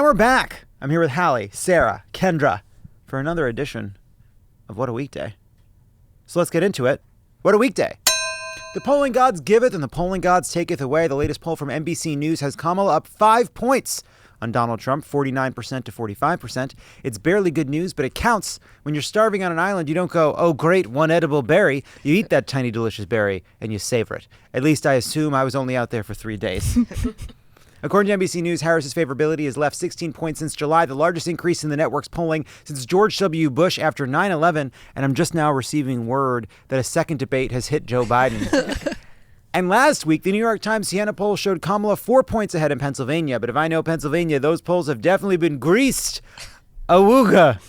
we're back. I'm here with Hallie, Sarah, Kendra for another edition of What a Weekday. So let's get into it. What a weekday. The polling gods giveth and the polling gods taketh away. The latest poll from NBC News has Kamala up 5 points on Donald Trump, 49% to 45%. It's barely good news, but it counts. When you're starving on an island, you don't go, oh, great, one edible berry. You eat that tiny, delicious berry, and you savor it. At least I assume I was only out there for 3 days. According to NBC News, Harris's favorability has left 16 points since July, the largest increase in the network's polling since George W. Bush after 9/11, and I'm just now receiving word that a second debate has hit Joe Biden. And last week, the New York Times Siena poll showed Kamala 4 points ahead in Pennsylvania. But if I know Pennsylvania, those polls have definitely been greased. Awooga.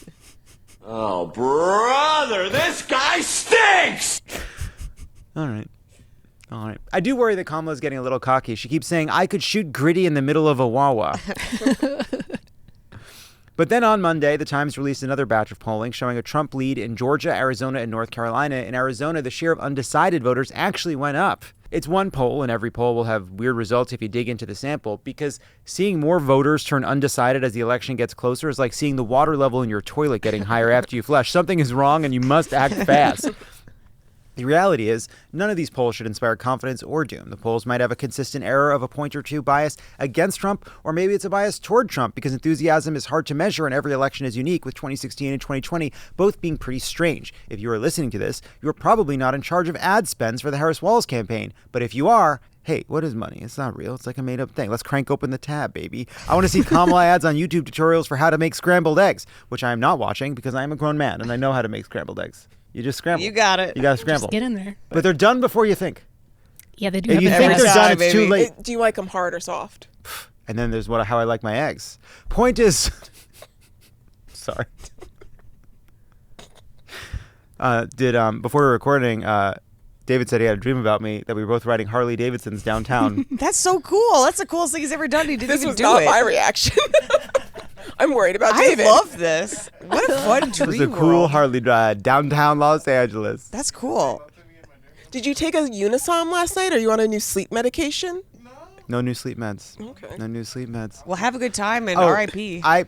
Oh, brother, this guy stinks! All right. I do worry that Kamala's getting a little cocky. She keeps saying, I could shoot Gritty in the middle of a Wawa. But then on Monday, the Times released another batch of polling showing a Trump lead in Georgia, Arizona, and North Carolina. In Arizona, the share of undecided voters actually went up. It's one poll, and every poll will have weird results if you dig into the sample, because seeing more voters turn undecided as the election gets closer is like seeing the water level in your toilet getting higher after you flush. Something is wrong, and you must act fast. The reality is, none of these polls should inspire confidence or doom. The polls might have a consistent error of a point or two bias against Trump, or maybe it's a bias toward Trump because enthusiasm is hard to measure and every election is unique, with 2016 and 2020 both being pretty strange. If you are listening to this, you are probably not in charge of ad spends for the Harris-Walz campaign. But if you are, hey, what is money? It's not real. It's like a made-up thing. Let's crank open the tab, baby. I want to see Kamala ads on YouTube tutorials for how to make scrambled eggs, which I am not watching because I am a grown man and I know how to make scrambled eggs. You just scramble. You got it. You got to scramble. Just get in there. But they're done before you think. Yeah, they do. If you think they're done, it's too late. Do you like them hard or soft? And then there's how I like my eggs. Point is, sorry. Before we were recording, David said he had a dream about me that we were both riding Harley Davidsons downtown. That's so cool. That's the coolest thing he's ever done. He didn't even do it. This was not my reaction. I'm worried about David. I love this. What a fun dream. It was a cool Harley ride downtown Los Angeles. That's cool. Did you take a Unisom last night? Are you on a new sleep medication? No new sleep meds. Okay. No new sleep meds. Well, have a good time and R.I.P. I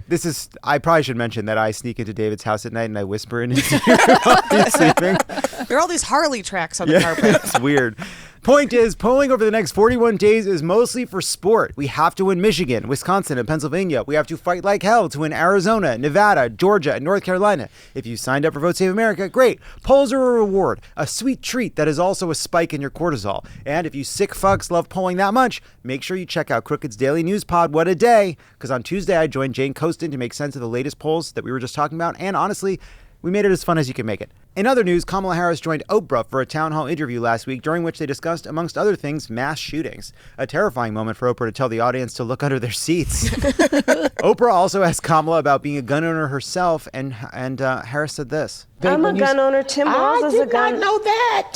probably should mention that I sneak into David's house at night and I whisper in his ear while he's sleeping. There are all these Harley tracks on the carpet. It's weird. Point is, polling over the next 41 days is mostly for sport. We have to win Michigan, Wisconsin, and Pennsylvania. We have to fight like hell to win Arizona, Nevada, Georgia, and North Carolina. If you signed up for Vote Save America, great. Polls are a reward, a sweet treat that is also a spike in your cortisol. And if you sick fucks love polling that much, make sure you check out Crooked's Daily News Pod, What a Day. Because on Tuesday, I joined Jane Coaston to make sense of the latest polls that we were just talking about. And honestly, we made it as fun as you can make it. In other news, Kamala Harris joined Oprah for a town hall interview last week, during which they discussed, amongst other things, mass shootings. A terrifying moment for Oprah to tell the audience to look under their seats. Oprah also asked Kamala about being a gun owner herself, and Harris said this. I'm a gun owner. Tim Walz is a gun. I did not know that.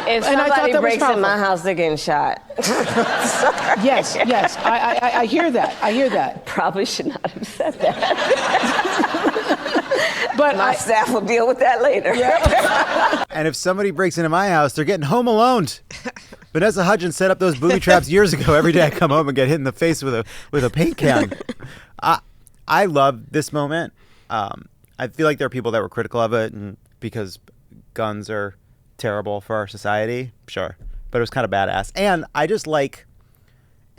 If somebody breaks in my house, they're getting shot. Yes, I hear that. I hear that. Probably should not have said that. But my staff will deal with that later. Yeah. And if somebody breaks into my house, they're getting home alone. Vanessa Hudgens set up those booby traps years ago. Every day I come home and get hit in the face with a paint can. I love this moment. I feel like there are people that were critical of it, and because guns are terrible for our society, sure, but it was kind of badass. And I just like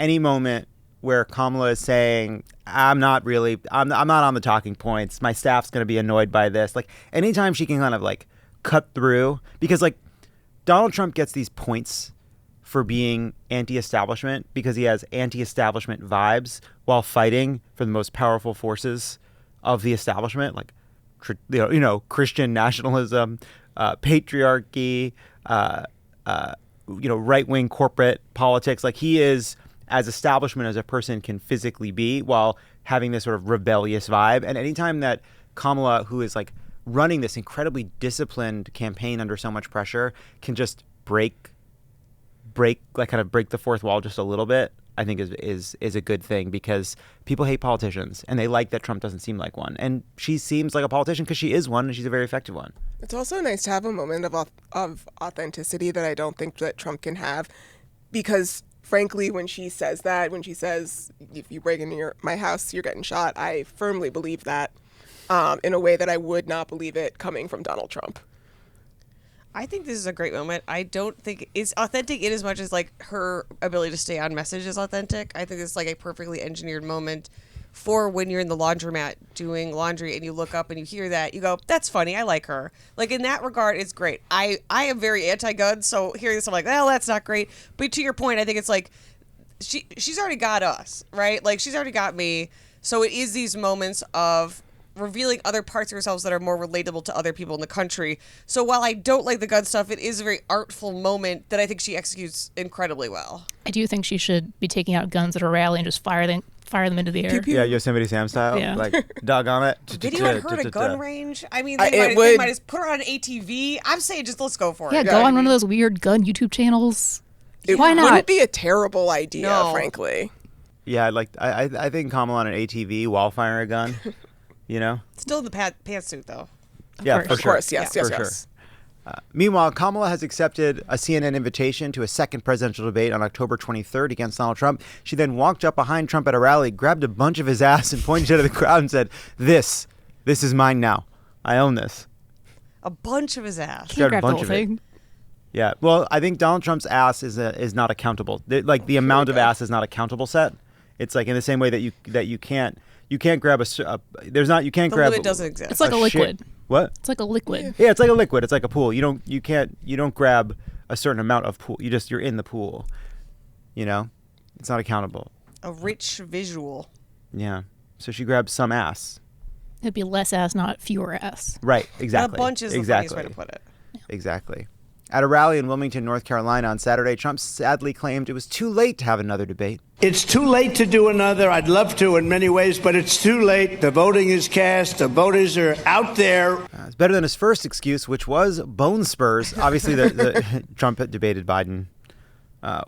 any moment where Kamala is saying, I'm not on the talking points. My staff's going to be annoyed by this. Like, anytime she can kind of like cut through, because like Donald Trump gets these points for being anti-establishment because he has anti-establishment vibes while fighting for the most powerful forces of the establishment, like, Christian nationalism, patriarchy, right-wing corporate politics. Like, he is as establishment as a person can physically be, while having this sort of rebellious vibe. And anytime that Kamala, who is like running this incredibly disciplined campaign under so much pressure, can just break the fourth wall just a little bit, I think is a good thing, because people hate politicians and they like that Trump doesn't seem like one. And she seems like a politician because she is one, and she's a very effective one. It's also nice to have a moment of authenticity that I don't think that Trump can have, because frankly, when she says that, when she says, if you break into my house, you're getting shot, I firmly believe that in a way that I would not believe it coming from Donald Trump. I think this is a great moment. I don't think it's authentic in as much as like her ability to stay on message is authentic. I think it's like a perfectly engineered moment for when you're in the laundromat doing laundry and you look up and you hear that, you go, that's funny, I like her. Like in that regard, it's great. I am very anti-gun, so hearing this I'm like, well, that's not great. But to your point, I think it's like she's already got us, right? Like she's already got me. So it is these moments of revealing other parts of ourselves that are more relatable to other people in the country. So while I don't like the gun stuff, it is a very artful moment that I think she executes incredibly well. I do think she should be taking out guns at a rally and just fire them into the air. Pew, pew. Yeah, Yosemite Sam style. Yeah. Like, doggone it. Did you hurt a gun range? I mean, It they would- might just put her on an ATV. I'm saying just let's go for it. Yeah, go on one of those weird gun YouTube channels. It Why not? wouldn't be a terrible idea, No. frankly. Yeah, I think Kamala on an ATV while firing a gun, you know? Still in the pantsuit, though. Yeah, course. for Of sure. course, yes, Yeah. yes, For yes. sure. Meanwhile, Kamala has accepted a CNN invitation to a second presidential debate on October 23rd against Donald Trump. She then walked up behind Trump at a rally, grabbed a bunch of his ass, and pointed to the crowd and said, This is mine now. I own this. A bunch of his ass. She grabbed Grab a the bunch whole of it. thing. Yeah. Well, I think Donald Trump's ass is not accountable. The amount of ass is not a countable set. It's like in the same way that you can't grab you can't The grab limit doesn't exist. It's like a liquid. What? It's like a liquid. Yeah, it's like a liquid. It's like a pool. You don't grab a certain amount of pool. You're in the pool. You know? It's not accountable. A rich visual. Yeah. So she grabbed some ass. It'd be less ass, not fewer ass. Right, exactly. A bunch is the funniest way to put it. Exactly. At a rally in Wilmington, North Carolina on Saturday, Trump sadly claimed it was too late to have another debate. It's too late to do another. I'd love to in many ways, but it's too late. The voting is cast. The voters are out there. It's better than his first excuse, which was bone spurs. Obviously, the Trump had debated Biden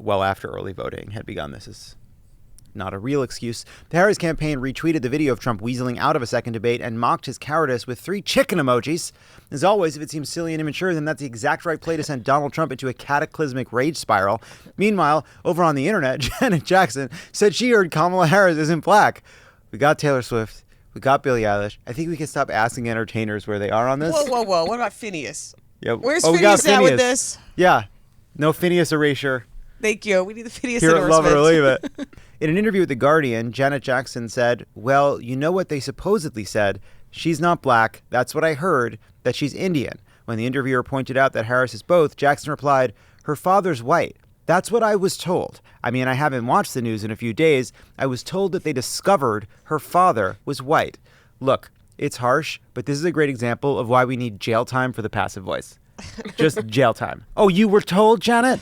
well after early voting had begun. This is not a real excuse. The Harris campaign retweeted the video of Trump weaseling out of a second debate and mocked his cowardice with 3 chicken emojis. As always, if it seems silly and immature, then that's the exact right play to send Donald Trump into a cataclysmic rage spiral. Meanwhile, over on the internet, Janet Jackson said she heard Kamala Harris isn't black. We got Taylor Swift. We got Billie Eilish. I think we can stop asking entertainers where they are on this. Whoa. What about Phineas? Yeah. Where's we got Phineas at with this? Yeah. No Phineas erasure. Thank you. We need the Phineas Here at endorsement. Love It or Leave It. In an interview with The Guardian, Janet Jackson said, well, you know what they supposedly said? She's not black. That's what I heard, that she's Indian. When the interviewer pointed out that Harris is both, Jackson replied, her father's white. That's what I was told. I mean, I haven't watched the news in a few days. I was told that they discovered her father was white. Look, it's harsh, but this is a great example of why we need jail time for the passive voice. Just jail time. Oh, you were told, Janet?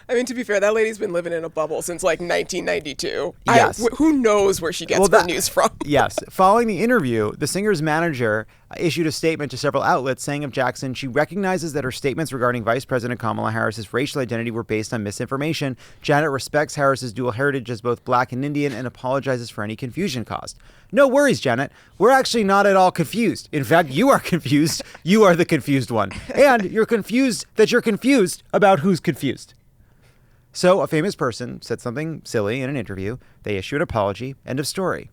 I mean, to be fair, that lady's been living in a bubble since like 1992. Yes. Who knows where she gets her news from? Yes. Following the interview, the singer's manager issued a statement to several outlets saying of Jackson, she recognizes that her statements regarding Vice President Kamala Harris's racial identity were based on misinformation. Janet respects Harris's dual heritage as both black and Indian and apologizes for any confusion caused. No worries, Janet. We're actually not at all confused. In fact, you are confused. You are the confused one. And you're confused that you're confused about who's confused. So a famous person said something silly in an interview. They issue an apology. End of story.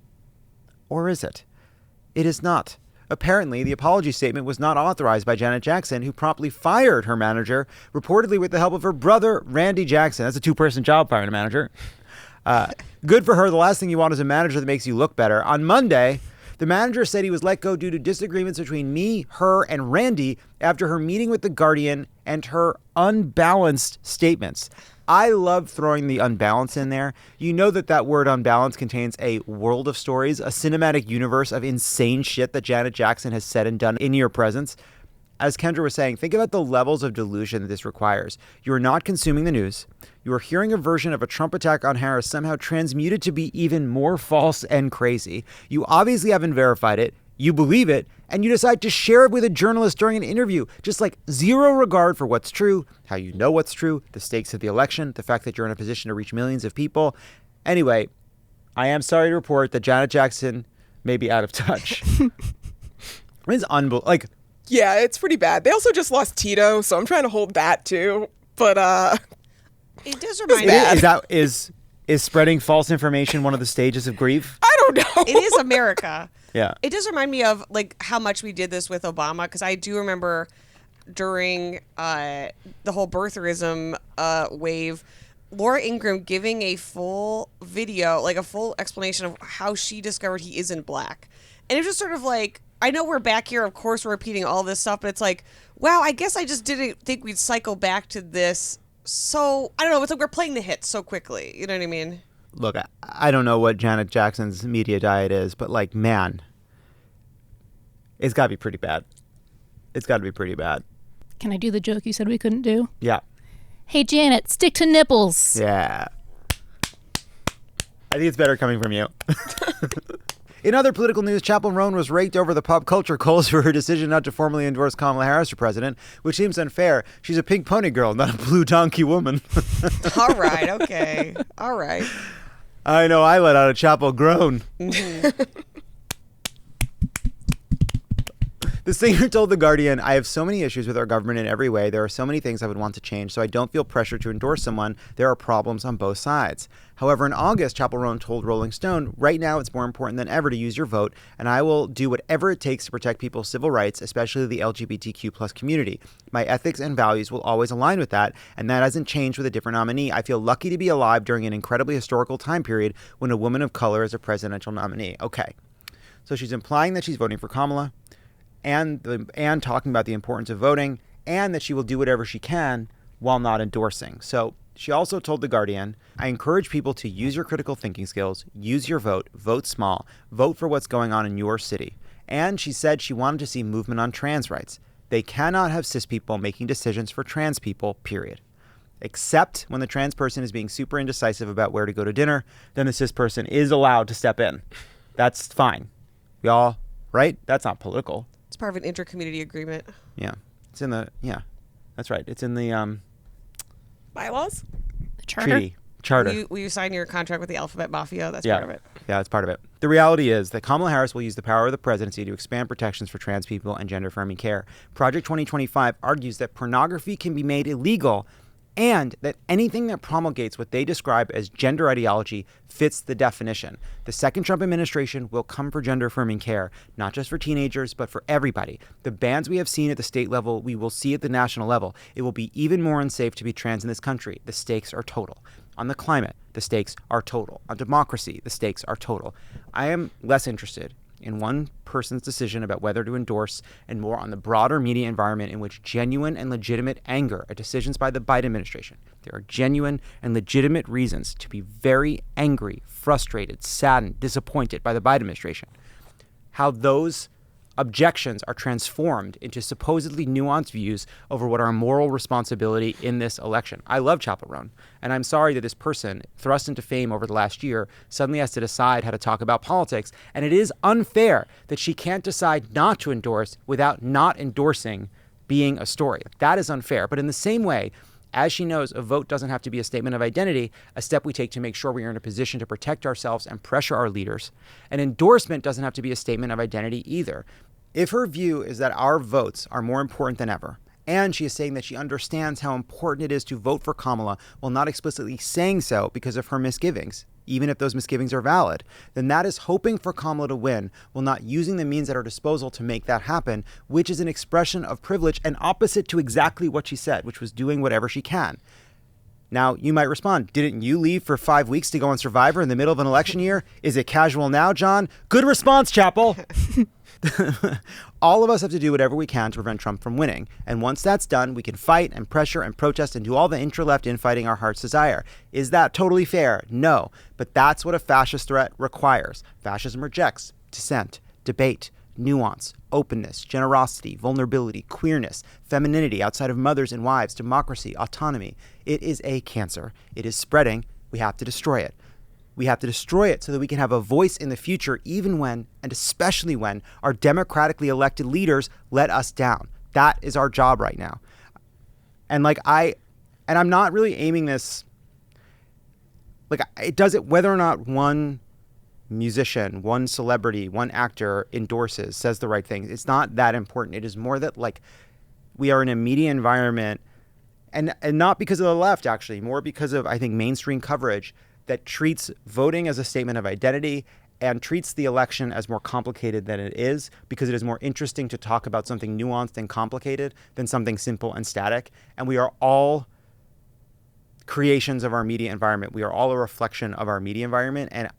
Or is it? It is not. Apparently, the apology statement was not authorized by Janet Jackson, who promptly fired her manager, reportedly with the help of her brother, Randy Jackson. That's a 2-person job, firing a manager. Good for her. The last thing you want is a manager that makes you look better. On Monday, the manager said he was let go due to disagreements between me, her, and Randy after her meeting with The Guardian and her unbalanced statements. I love throwing the unbalance in there. You know that word unbalance contains a world of stories, a cinematic universe of insane shit that Janet Jackson has said and done in your presence. As Kendra was saying, think about the levels of delusion that this requires. You are not consuming the news. You are hearing a version of a Trump attack on Harris somehow transmuted to be even more false and crazy. You obviously haven't verified it. You believe it, and you decide to share it with a journalist during an interview. Just like zero regard for what's true, how you know what's true, the stakes of the election, the fact that you're in a position to reach millions of people. Anyway, I am sorry to report that Janet Jackson may be out of touch. It's unbelievable. Yeah, it's pretty bad. They also just lost Tito, so I'm trying to hold that too. But It does remind me. Is spreading false information one of the stages of grief? I don't know. It is America. Yeah. It does remind me of like how much we did this with Obama, because I do remember during the whole birtherism wave, Laura Ingraham giving a full video, like a full explanation of how she discovered he isn't black. And it's just sort of like, I know we're back here, of course we're repeating all this stuff, but it's like, wow, I guess I just didn't think we'd cycle back to this. So, I don't know, it's like we're playing the hits so quickly. You know what I mean? Look, I don't know what Janet Jackson's media diet is, but like, man, it's got to be pretty bad. It's got to be pretty bad. Can I do the joke you said we couldn't do? Yeah. Hey, Janet, stick to nipples. Yeah. I think it's better coming from you. In other political news, Chappell Roan was raked over the pop culture coals for her decision not to formally endorse Kamala Harris for president, which seems unfair. She's a pink pony girl, not a blue donkey woman. All right, okay. All right. I know, I let out a Chappell groan. Mm-hmm. The singer told The Guardian, "I have so many issues with our government in every way. There are so many things I would want to change, so I don't feel pressure to endorse someone. There are problems on both sides." However, in August, Chappell Roan told Rolling Stone, "Right now it's more important than ever to use your vote, and I will do whatever it takes to protect people's civil rights, especially the LGBTQ plus community. My ethics and values will always align with that, and that hasn't changed with a different nominee. I feel lucky to be alive during an incredibly historical time period when a woman of color is a presidential nominee." Okay, so she's implying that she's voting for Kamala, and talking about the importance of voting, and that she will do whatever she can while not endorsing. So she also told The Guardian, "I encourage people to use your critical thinking skills, use your vote, vote small, vote for what's going on in your city." And she said she wanted to see movement on trans rights. They cannot have cis people making decisions for trans people, period. Except when the trans person is being super indecisive about where to go to dinner, then the cis person is allowed to step in. That's fine. We all, right? That's not political. It's part of an intercommunity agreement. Yeah. It's in the, yeah, that's right. It's in the Bylaws? The charter. treaty. Charter. Will you sign your contract with the Alphabet Mafia? That's Yeah. part of it. Yeah, that's part of it. The reality is that Kamala Harris will use the power of the presidency to expand protections for trans people and gender-affirming care. Project 2025 argues that pornography can be made illegal and that anything that promulgates what they describe as gender ideology fits the definition. The second Trump administration will come for gender-affirming care, not just for teenagers, but for everybody. The bans we have seen at the state level, we will see at the national level. It will be even more unsafe to be trans in this country. The stakes are total. On the climate, the stakes are total. On democracy, the stakes are total. I am less interested in one person's decision about whether to endorse and more on the broader media environment in which genuine and legitimate anger at decisions by the Biden administration. There are genuine and legitimate reasons to be very angry, frustrated, saddened, disappointed by the Biden administration. How those objections are transformed into supposedly nuanced views over what our moral responsibility in this election. I love Chappell Roan, and I'm sorry that this person, thrust into fame over the last year, suddenly has to decide how to talk about politics, and it is unfair that she can't decide not to endorse without not endorsing being a story. That is unfair. But in the same way, as she knows, a vote doesn't have to be a statement of identity, a step we take to make sure we are in a position to protect ourselves and pressure our leaders. An endorsement doesn't have to be a statement of identity either. If her view is that our votes are more important than ever, and she is saying that she understands how important it is to vote for Kamala while not explicitly saying so because of her misgivings, even if those misgivings are valid, then that is hoping for Kamala to win while not using the means at her disposal to make that happen, which is an expression of privilege and opposite to exactly what she said, which was doing whatever she can. Now, you might respond, didn't you leave for 5 weeks to go on Survivor in the middle of an election year? Is it casual now, John? Good response, Chappell. All of us have to do whatever we can to prevent Trump from winning. And once that's done, we can fight and pressure and protest and do all the intra-left infighting our hearts desire. Is that totally fair? No. But that's what a fascist threat requires. Fascism rejects dissent, debate, nuance, openness, generosity, vulnerability, queerness, femininity outside of mothers and wives, democracy, autonomy. It is a cancer. It is spreading. We have to destroy it. We have to destroy it so that we can have a voice in the future, even when, and especially when, our democratically elected leaders let us down. That is our job right now. And I'm not really aiming this, it does it whether or not one musician, one celebrity, one actor endorses, says the right thing. It's not that important. It is more that we are in a media environment and not because of the left, actually, more because of, I think, mainstream coverage that treats voting as a statement of identity and treats the election as more complicated than it is, because it is more interesting to talk about something nuanced and complicated than something simple and static. And we are all creations of our media environment. We are all a reflection of our media environment. And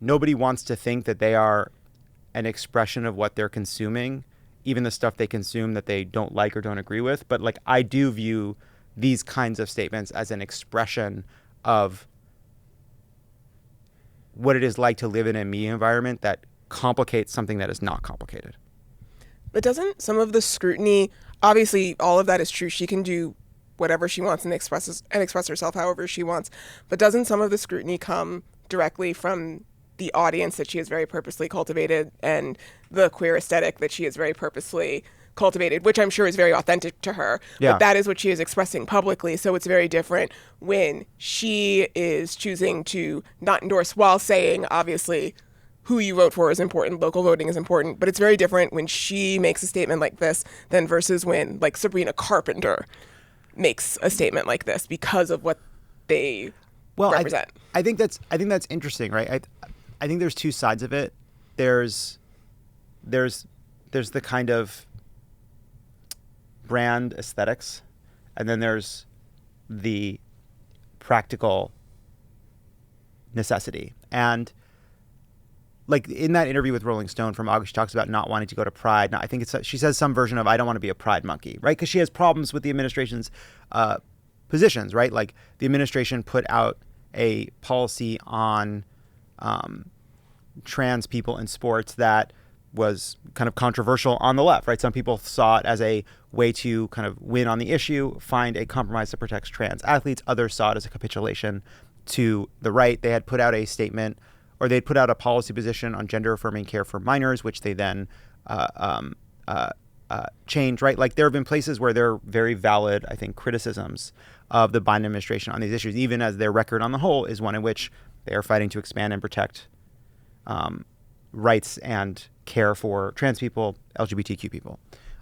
nobody wants to think that they are an expression of what they're consuming, even the stuff they consume that they don't like or don't agree with. But I do view these kinds of statements as an expression of what it is like to live in a media environment that complicates something that is not complicated. But doesn't some of the scrutiny, obviously all of that is true, she can do whatever she wants and express herself however she wants, but doesn't some of the scrutiny come directly from the audience that she has very purposely cultivated and the queer aesthetic that she has very purposely cultivated, which I'm sure is very authentic to her. Yeah. But that is what she is expressing publicly. So it's very different when she is choosing to not endorse while saying, obviously, who you vote for is important, local voting is important. But it's very different when she makes a statement like this than versus when, Sabrina Carpenter makes a statement like this because of what they represent. I think that's interesting, right? I think there's two sides of it. There's the kind of brand aesthetics, and then there's the practical necessity. And in that interview with Rolling Stone from August, she talks about not wanting to go to Pride. Now, I think she says some version of, I don't want to be a Pride monkey, right? Because she has problems with the administration's positions, right? The administration put out a policy on trans people in sports that was kind of controversial on the left, right? Some people saw it as a way to kind of win on the issue, find a compromise that protects trans athletes. Others saw it as a capitulation to the right. They had put out a statement, or they'd put out a policy position on gender affirming care for minors, which they then changed, right? There have been places where there are very valid, I think, criticisms of the Biden administration on these issues, even as their record on the whole is one in which they are fighting to expand and protect rights and care for trans people, LGBTQ people.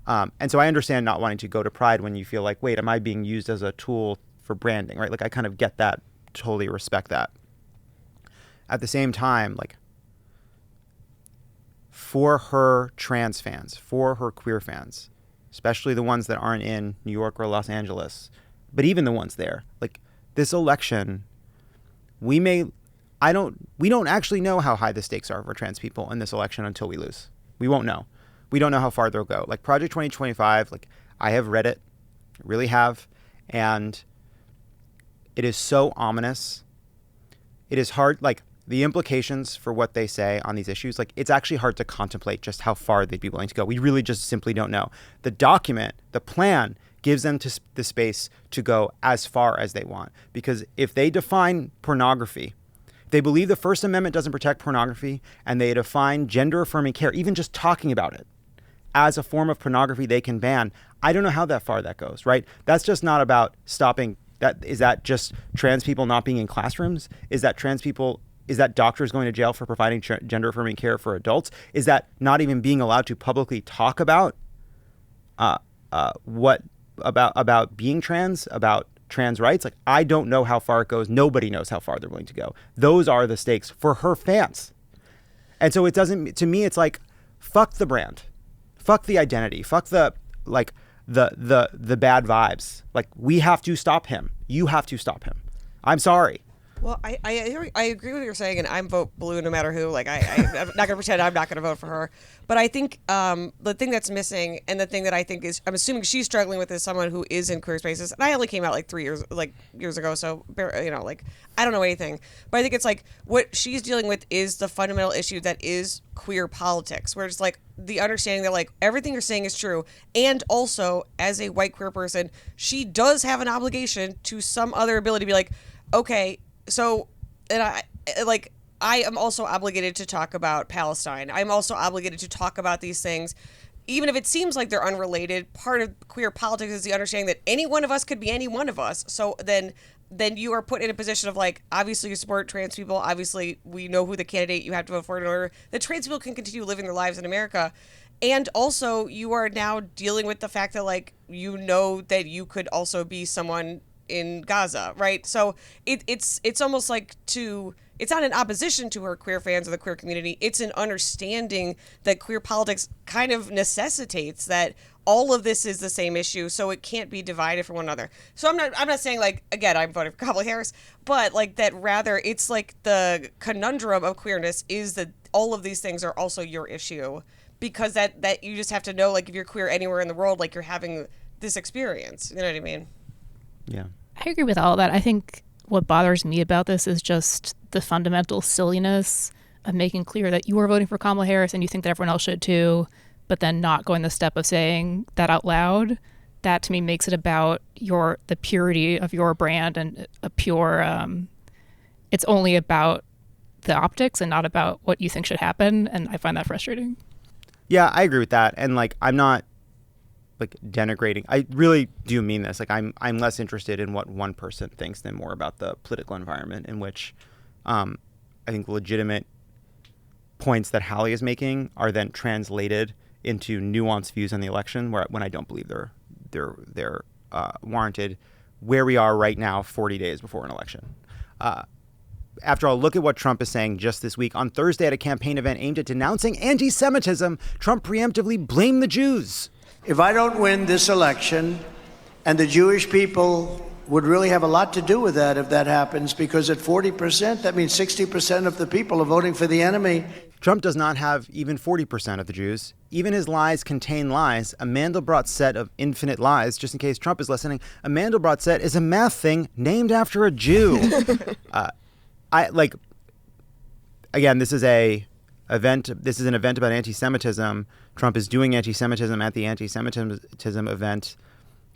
And so I understand not wanting to go to Pride when you feel wait, am I being used as a tool for branding, right? I kind of get that, totally respect that. At the same time, for her trans fans, for her queer fans, especially the ones that aren't in New York or Los Angeles, but even the ones there, this election, we don't actually know how high the stakes are for trans people in this election until we lose. We won't know. We don't know how far they'll go. Project 2025, I have read it, really have, and it is so ominous. It is hard, the implications for what they say on these issues, it's actually hard to contemplate just how far they'd be willing to go. We really just simply don't know. The document, the plan, gives them the space to go as far as they want. Because if they define pornography, they believe the First Amendment doesn't protect pornography, and they define gender-affirming care, even just talking about it, as a form of pornography they can ban. I don't know how that far that goes, right? That's just not about stopping that. Is that just trans people not being in classrooms? Is that doctors going to jail for providing gender-affirming care for adults? Is that not even being allowed to publicly talk about about being trans, about trans rights? I don't know how far it goes. Nobody knows how far they're willing to go. Those are the stakes for her fans. And so it doesn't, to me, it's fuck the brand, fuck the identity, fuck the bad vibes. We have to stop him. You have to stop him. I'm sorry. Well, I agree with what you're saying, and I'm vote blue no matter who. I'm not going to pretend I'm not going to vote for her. But I think the thing that's missing, and the thing that I think is, I'm assuming she's struggling with, is someone who is in queer spaces. And I only came out 3 years ago, so I don't know anything. But I think it's what she's dealing with is the fundamental issue that is queer politics, where it's the understanding that everything you're saying is true, and also as a white queer person, she does have an obligation to some other ability to be okay. So, and I am also obligated to talk about Palestine. I'm also obligated to talk about these things, even if it seems like they're unrelated. Part of queer politics is the understanding that any one of us could be any one of us. So then you are put in a position of obviously you support trans people. Obviously we know who the candidate you have to vote for in order that trans people can continue living their lives in America. And also, you are now dealing with the fact that, like, you know that you could also be someone in Gaza, right? So it's almost like it's not in opposition to her queer fans or the queer community. It's an understanding that queer politics kind of necessitates that all of this is the same issue, so it can't be divided from one another. So I'm not saying, like, again, I'm voting for Kamala Harris, but like that rather it's like the conundrum of queerness is that all of these things are also your issue, because that you just have to know, like, if you're queer anywhere in the world, like, you're having this experience. You know what I mean? Yeah. I agree with all of that. I think what bothers me about this is just the fundamental silliness of making clear that you are voting for Kamala Harris and you think that everyone else should too, but then not going the step of saying that out loud. That to me makes it about the purity of your brand and a pure, it's only about the optics and not about what you think should happen. And I find that frustrating. Yeah, I agree with that. And like, I'm not like denigrating. I really do mean this. Like, I'm less interested in what one person thinks than more about the political environment in which I think legitimate points that Hallie is making are then translated into nuanced views on the election when I don't believe they're warranted where we are right now, 40 days before an election. After all, look at what Trump is saying just this week. On Thursday at a campaign event aimed at denouncing anti-Semitism, Trump preemptively blamed the Jews. If I don't win this election, and the Jewish people would really have a lot to do with that if that happens, because at 40%, that means 60% of the people are voting for the enemy. Trump does not have even 40% of the Jews. Even his lies contain lies. A Mandelbrot set of infinite lies. Just in case Trump is listening, a Mandelbrot set is a math thing named after a Jew. Again, this is an event about anti-Semitism. Trump is doing anti-Semitism at the anti-Semitism event.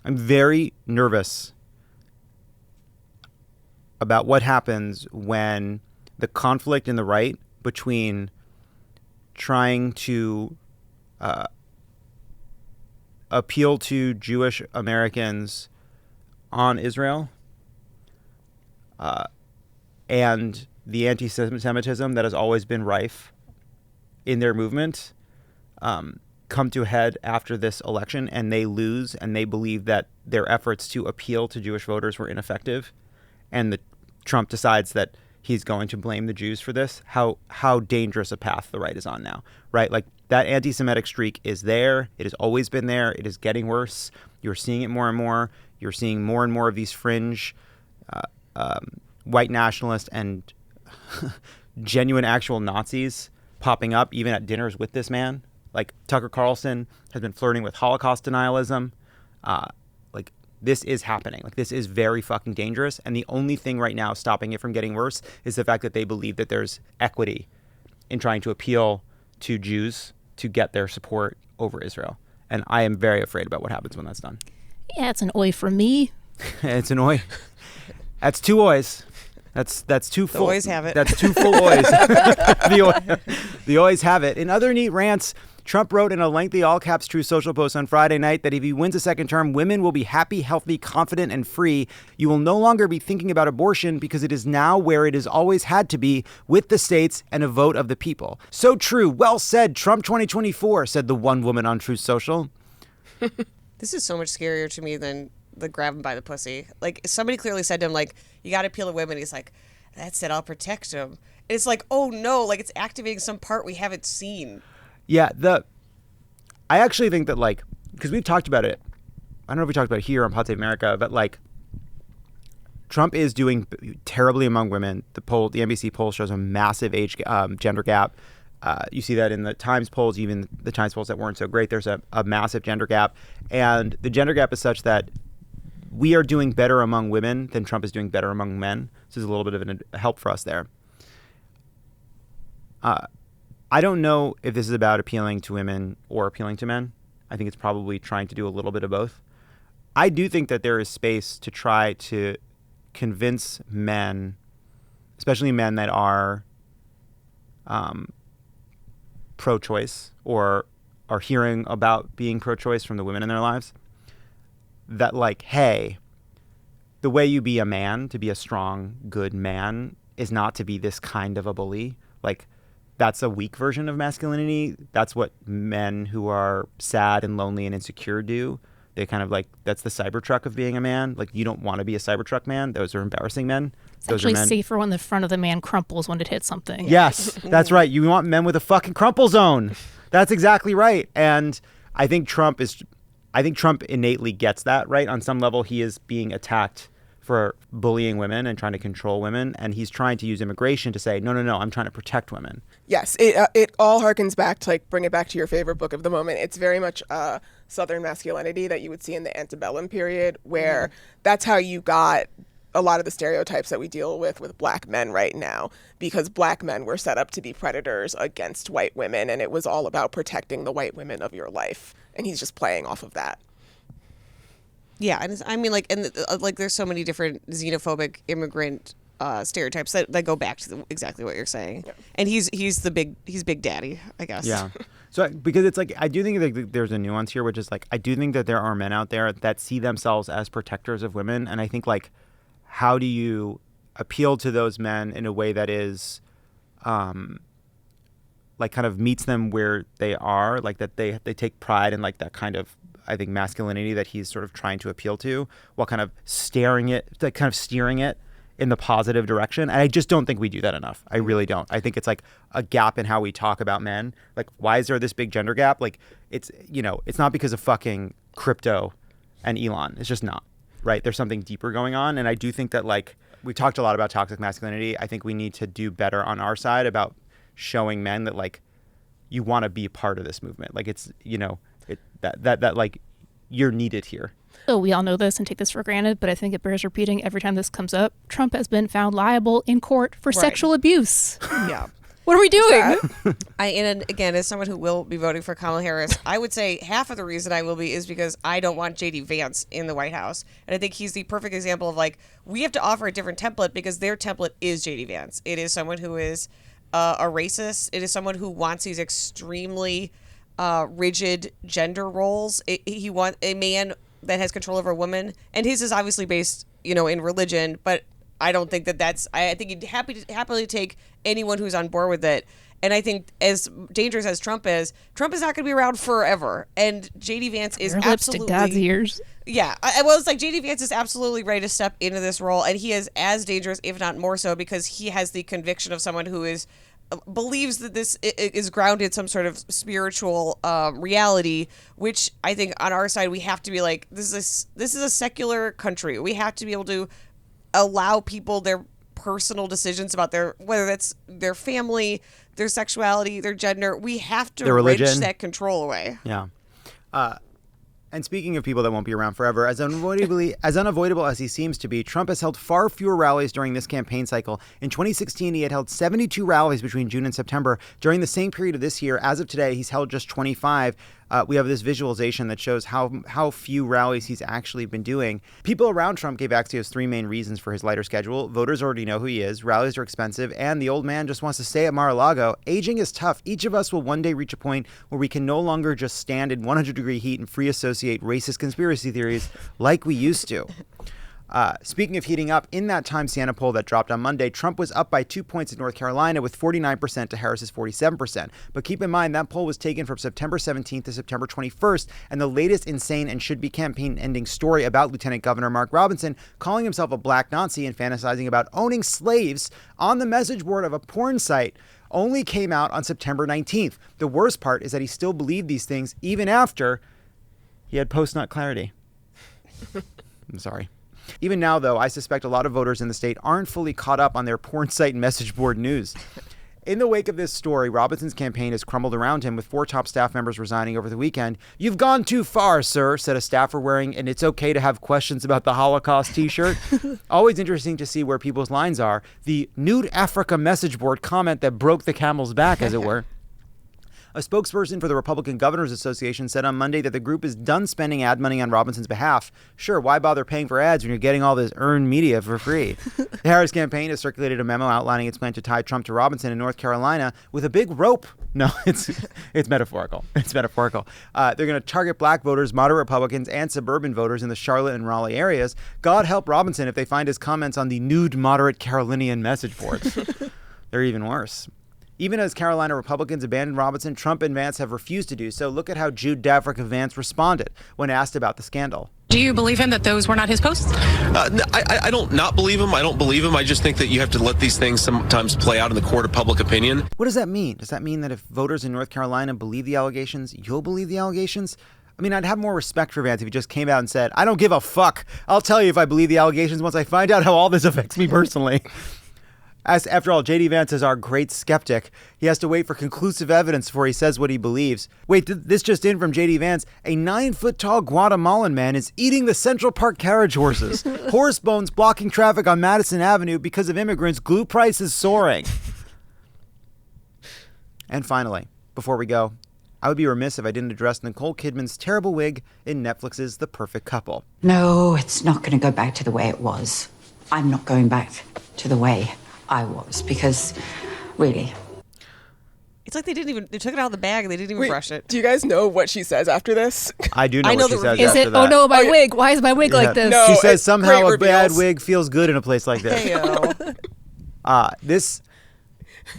I'm very nervous about what happens when the conflict in the right between trying to appeal to Jewish Americans on Israel and the anti-Semitism that has always been rife in their movement come to a head after this election, and they lose, and they believe that their efforts to appeal to Jewish voters were ineffective, and Trump decides that he's going to blame the Jews for this. How dangerous a path the right is on now, right? Like, that anti-Semitic streak is there. It has always been there. It is getting worse. You're seeing it more and more. You're seeing more and more of these fringe white nationalists and genuine actual Nazis popping up even at dinners with this man. Like, Tucker Carlson has been flirting with Holocaust denialism. Like, this is happening. Like, this is very fucking dangerous. And the only thing right now stopping it from getting worse is the fact that they believe that there's equity in trying to appeal to Jews to get their support over Israel. And I am very afraid about what happens when that's done. Yeah, it's an oi from me. It's an oi. That's two ois. That's two full. The ois have it. That's two full ois. The ois have it. In other neat rants, Trump wrote in a lengthy all-caps True Social post on Friday night that if he wins a second term, women will be happy, healthy, confident, and free. You will no longer be thinking about abortion because it is now where it has always had to be, with the states and a vote of the people. So true. Well said, Trump 2024, said the one woman on True Social. This is so much scarier to me than the grab him by the pussy. Like, somebody clearly said to him, like, you got to appeal to women. He's like, that's it, I'll protect him. And it's like, oh no, like, it's activating some part we haven't seen. Yeah, I actually think that, like, because we've talked about it, I don't know if we talked about it here on Pod Save America, but like, Trump is doing terribly among women. The NBC poll shows a massive gender gap. You see that in the Times polls, even the Times polls that weren't so great. There's a massive gender gap, and the gender gap is such that we are doing better among women than Trump is doing better among men. This is a little bit of a help for us there. I don't know if this is about appealing to women or appealing to men. I think it's probably trying to do a little bit of both. I do think that there is space to try to convince men, especially men that are pro-choice or are hearing about being pro-choice from the women in their lives, that, like, hey, the way you be a man, to be a strong, good man, is not to be this kind of a bully. Like, that's a weak version of masculinity. That's what men who are sad and lonely and insecure do. They kind of like, that's the Cybertruck of being a man. Like, you don't want to be a Cybertruck man. Those are embarrassing men. It's actually safer when the front of the man crumples when it hits something. Yes, that's right. You want men with a fucking crumple zone. That's exactly right. And I think Trump innately gets that, right? On some level, he is being attacked for bullying women and trying to control women. And he's trying to use immigration to say, no, I'm trying to protect women. Yes, it all harkens back to, like, bring it back to your favorite book of the moment. It's very much Southern masculinity that you would see in the antebellum period, where that's how you got a lot of the stereotypes that we deal with black men right now, because black men were set up to be predators against white women, and it was all about protecting the white women of your life. And he's just playing off of that. Yeah, and I mean, like, and like, there's so many different xenophobic immigrant stereotypes that go back to exactly what you're saying. Yeah. And he's Big Daddy, I guess. Yeah. So because it's like, I do think that there's a nuance here, which is like, I do think that there are men out there that see themselves as protectors of women, and I think, like, how do you appeal to those men in a way that is, like, kind of meets them where they are, like that they take pride in, like, that kind of, I think, masculinity that he's sort of trying to appeal to, while kind of steering it in the positive direction. And I just don't think we do that enough. I really don't. I think it's like a gap in how we talk about men. Like, why is there this big gender gap? Like, it's not because of fucking crypto and Elon. It's just not, right? There's something deeper going on. And I do think that, like, we talked a lot about toxic masculinity. I think we need to do better on our side about showing men that, like, you want to be part of this movement. Like, it's, that like, you're needed here. So we all know this and take this for granted, but I think it bears repeating every time this comes up. Trump has been found liable in court for sexual abuse. Yeah. What are we doing? And again, as someone who will be voting for Kamala Harris, I would say half of the reason I will be is because I don't want JD Vance in the White House. And I think he's the perfect example of, like, we have to offer a different template because their template is JD Vance. It is someone who is a racist. It is someone who wants these extremely rigid gender roles. He wants a man that has control over a woman, and his is obviously based, in religion, but I don't think that's, I think he'd happily take anyone who's on board with it. And I think, as dangerous as Trump is not going to be around forever. And JD Vance is absolutely, to God's ears. Yeah. Well, it's like JD Vance is absolutely ready to step into this role, and he is as dangerous, if not more so, because he has the conviction of someone who believes that this is grounded in some sort of spiritual reality, which I think on our side we have to be like, this is a secular country. We have to be able to allow people their personal decisions about whether that's their family, their sexuality, their gender. We have to wrench that control away. Yeah. And speaking of people that won't be around forever, as unavoidable as he seems to be, Trump has held far fewer rallies during this campaign cycle. In 2016, he had held 72 rallies between June and September. During the same period of this year, as of today, he's held just 25. We have this visualization that shows how few rallies he's actually been doing. People around Trump gave Axios 3 main reasons for his lighter schedule. Voters already know who he is. Rallies are expensive, and the old man just wants to stay at Mar-a-Lago. Aging is tough. Each of us will one day reach a point where we can no longer just stand in 100-degree heat and free associate racist conspiracy theories like we used to. Speaking of heating up, in that Time Siena poll that dropped on Monday, Trump was up by 2 points in North Carolina with 49% to Harris's 47%. But keep in mind, that poll was taken from September 17th to September 21st, and the latest insane and should-be campaign-ending story about Lieutenant Governor Mark Robinson calling himself a black Nazi and fantasizing about owning slaves on the message board of a porn site only came out on September 19th. The worst part is that he still believed these things even after he had post-nut clarity. I'm sorry. Even now, though, I suspect a lot of voters in the state aren't fully caught up on their porn site and message board news. In the wake of this story, Robinson's campaign has crumbled around him, with 4 top staff members resigning over the weekend. "You've gone too far, sir," said a staffer wearing an "It's okay to have questions about the Holocaust" t-shirt. Always interesting to see where people's lines are. The Nude Africa message board comment that broke the camel's back, as it were. A spokesperson for the Republican Governors Association said on Monday that the group is done spending ad money on Robinson's behalf. Sure, why bother paying for ads when you're getting all this earned media for free? The Harris campaign has circulated a memo outlining its plan to tie Trump to Robinson in North Carolina with a big rope. No, it's metaphorical. It's metaphorical. They're going to target black voters, moderate Republicans, and suburban voters in the Charlotte and Raleigh areas. God help Robinson if they find his comments on the nude, moderate Carolinian message boards. They're even worse. Even as Carolina Republicans abandoned Robinson, Trump and Vance have refused to do so. Look at how Jude Davrick of Vance responded when asked about the scandal. Do you believe him that those were not his posts? I don't not believe him. I don't believe him. I just think that you have to let these things sometimes play out in the court of public opinion. What does that mean? Does that mean that if voters in North Carolina believe the allegations, you'll believe the allegations? I mean, I'd have more respect for Vance if he just came out and said, I don't give a fuck. I'll tell you if I believe the allegations once I find out how all this affects me personally. After all, JD Vance is our great skeptic. He has to wait for conclusive evidence before he says what he believes. Wait, this just in from JD Vance. A 9-foot-tall Guatemalan man is eating the Central Park carriage horses. Horse bones blocking traffic on Madison Avenue because of immigrants. Glue prices soaring. And finally, before we go, I would be remiss if I didn't address Nicole Kidman's terrible wig in Netflix's The Perfect Couple. No, it's not going to go back to the way it was. I'm not going back to the way I was, because really, it's like they took it out of the bag and they didn't even brush it. Do you guys know what she says after this? I do know what she says Is after it, that. oh no, my wig. Why is my wig like this? No, She says somehow a great bad reveals. wig feels good in a place like this.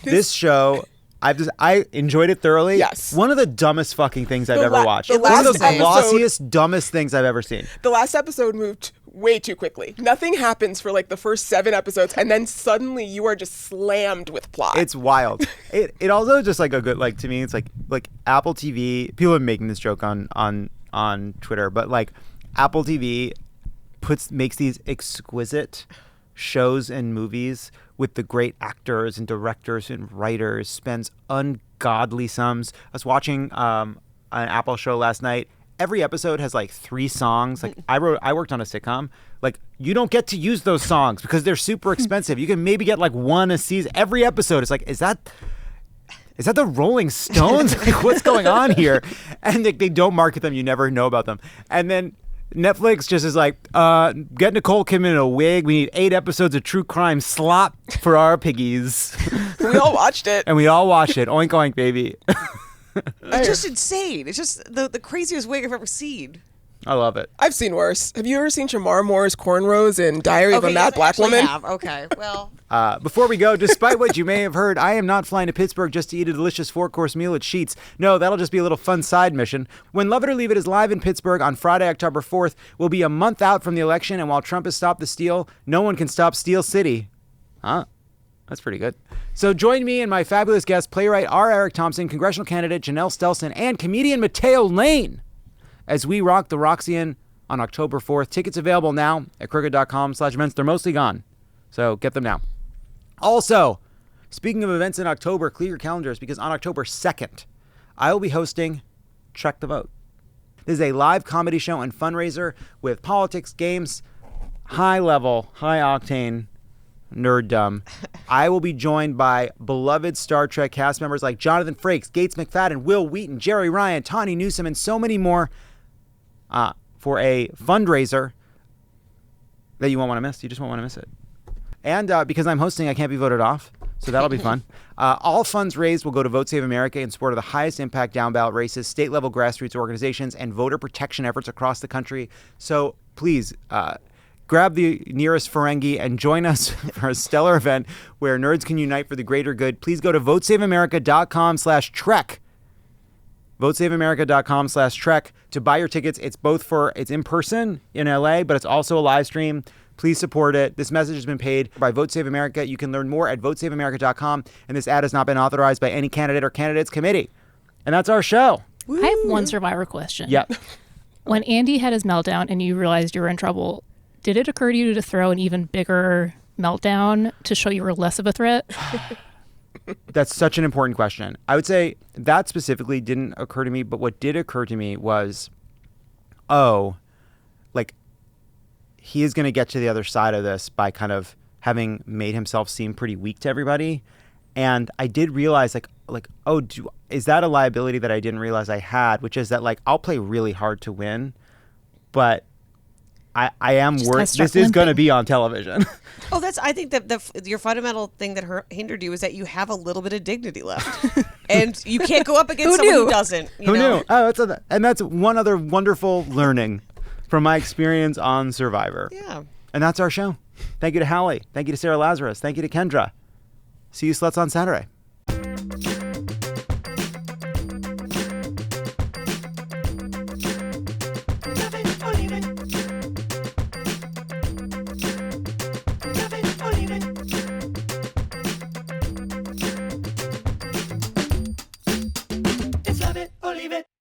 This show, I enjoyed it thoroughly. Yes. One of the dumbest fucking things I've ever watched. the One of the last episode- glossiest, dumbest things I've ever seen. The last episode moved way too quickly. Nothing happens for like the first 7 episodes, and then suddenly you are just slammed with plot. It's wild. It also just like a good, like, to me, it's like Apple TV. People are making this joke on Twitter, but like Apple TV makes these exquisite shows and movies with the great actors and directors and writers, spends ungodly sums. I was watching an Apple show last night. Every episode has like 3 songs. Like I worked on a sitcom. Like you don't get to use those songs because they're super expensive. You can maybe get like 1 a season. Every episode is like, is that the Rolling Stones? Like, what's going on here? And they don't market them. You never know about them. And then Netflix just is like, get Nicole Kidman in a wig. We need 8 episodes of true crime slop for our piggies. We all watched it. And we all watched it. Oink, oink, baby. It's just insane. It's just the craziest wig I've ever seen. I love it. I've seen worse. Have you ever seen Shamar Moore's cornrows in Diary of a Mad Black Woman? Have. Okay, well. Before we go, despite what you may have heard, I am not flying to Pittsburgh just to eat a delicious 4-course meal at Sheetz. No, that'll just be a little fun side mission. When Love It or Leave It is live in Pittsburgh on Friday, October 4th, we'll be a month out from the election, and while Trump has stopped the steal, no one can stop Steel City. Huh? That's pretty good. So join me and my fabulous guests, playwright R. Eric Thompson, congressional candidate Janelle Stelson, and comedian Mateo Lane, as we rock the Roxyanne on October 4th. Tickets available now at crooked.com/events. They're mostly gone, so get them now. Also, speaking of events in October, clear your calendars because on October 2nd, I will be hosting Check the Vote. This is a live comedy show and fundraiser with politics, games, high level, high octane nerddom. I will be joined by beloved Star Trek cast members like Jonathan Frakes, Gates McFadden, Will Wheaton, Jerry Ryan, Tawny Newsome, and so many more for a fundraiser that you won't want to miss. You just won't want to miss it. And because I'm hosting, I can't be voted off, so that'll be fun. All funds raised will go to Vote Save America in support of the highest impact down ballot races, state-level grassroots organizations, and voter protection efforts across the country. So please, grab the nearest Ferengi and join us for a stellar event where nerds can unite for the greater good. Please go to votesaveamerica.com/trek. votesaveamerica.com/trek to buy your tickets. It's in person in LA, but it's also a live stream. Please support it. This message has been paid by Vote Save America. You can learn more at votesaveamerica.com. And this ad has not been authorized by any candidate or candidates committee. And that's our show. I have one Survivor question. Yep. When Andy had his meltdown and you realized you were in trouble, did it occur to you to throw an even bigger meltdown to show you were less of a threat? That's such an important question. I would say that specifically didn't occur to me, but what did occur to me was, he is going to get to the other side of this by kind of having made himself seem pretty weak to everybody. And I did realize is that a liability that I didn't realize I had, which is that I'll play really hard to win, but I am worried this is going to be on television. Oh, I think that your fundamental thing that hindered you is that you have a little bit of dignity left, and you can't go up against someone who doesn't. Who knew? Oh, that's one other wonderful learning from my experience on Survivor. Yeah. And that's our show. Thank you to Hallie. Thank you to Sarah Lazarus. Thank you to Kendra. See you sluts on Saturday. believe it.